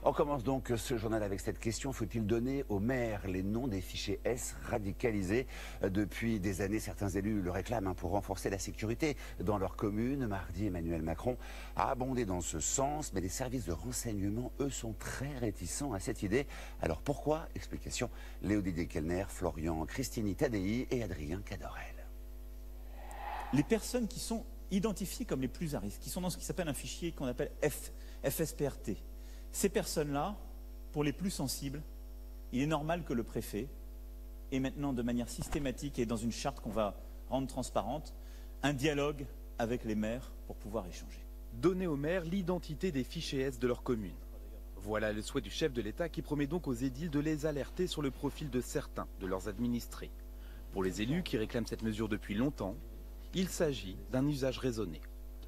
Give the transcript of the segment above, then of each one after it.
On commence donc ce journal avec cette question. Faut-il donner aux maires les noms des fichiers S radicalisés? Depuis des années, certains élus le réclament pour renforcer la sécurité dans leur commune. Mardi, Emmanuel Macron a abondé dans ce sens, mais les services de renseignement, eux, sont très réticents à cette idée. Alors pourquoi? Explication, Léodie Kellner, Florian Cristini Tadei et Adrien Cadorel. Les personnes qui sont identifiées comme les plus à risque, qui sont dans ce qui s'appelle un fichier qu'on appelle FSPRT, ces personnes-là, pour les plus sensibles, il est normal que le préfet ait maintenant de manière systématique et dans une charte qu'on va rendre transparente, un dialogue avec les maires pour pouvoir échanger. Donner aux maires l'identité des fichiers S de leur commune. Voilà le souhait du chef de l'État qui promet donc aux édiles de les alerter sur le profil de certains de leurs administrés. Pour les élus qui réclament cette mesure depuis longtemps, il s'agit d'un usage raisonné.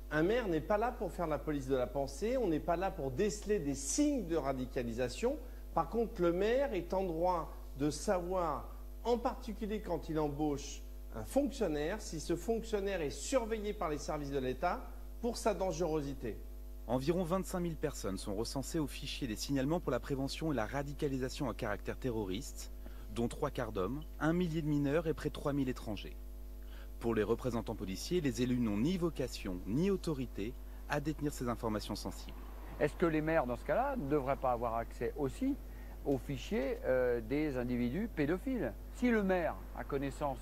Un maire n'est pas là pour faire la police de la pensée, on n'est pas là pour déceler des signes de radicalisation. Par contre, le maire est en droit de savoir, en particulier quand il embauche un fonctionnaire, si ce fonctionnaire est surveillé par les services de l'État pour sa dangerosité. Environ 25 000 personnes sont recensées au fichier des signalements pour la prévention et la radicalisation à caractère terroriste, dont 3/4 d'hommes, 1 millier de mineurs et près de 3 000 étrangers. Pour les représentants policiers, les élus n'ont ni vocation ni autorité à détenir ces informations sensibles. Est-ce que les maires, dans ce cas-là, ne devraient pas avoir accès aussi aux fichiers des individus pédophiles? Si le maire a connaissance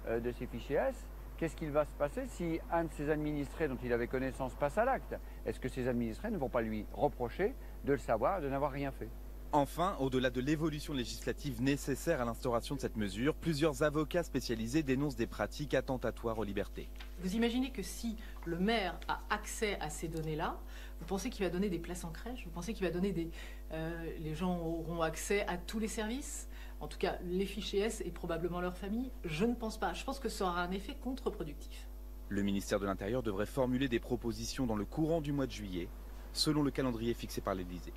de ces fichiers S, qu'est-ce qu'il va se passer si un de ses administrés dont il avait connaissance passe à l'acte? Est-ce que ces administrés ne vont pas lui reprocher de le savoir et de n'avoir rien fait? Enfin, au-delà de l'évolution législative nécessaire à l'instauration de cette mesure, plusieurs avocats spécialisés dénoncent des pratiques attentatoires aux libertés. Vous imaginez que si le maire a accès à ces données-là, vous pensez qu'il va donner des places en crèche? Vous pensez qu'il va donner des... les gens auront accès à tous les services? En tout cas, les fichiers S et probablement leur famille? Je ne pense pas. Je pense que ça aura un effet contre-productif. Le ministère de l'Intérieur devrait formuler des propositions dans le courant du mois de juillet, selon le calendrier fixé par l'Élysée.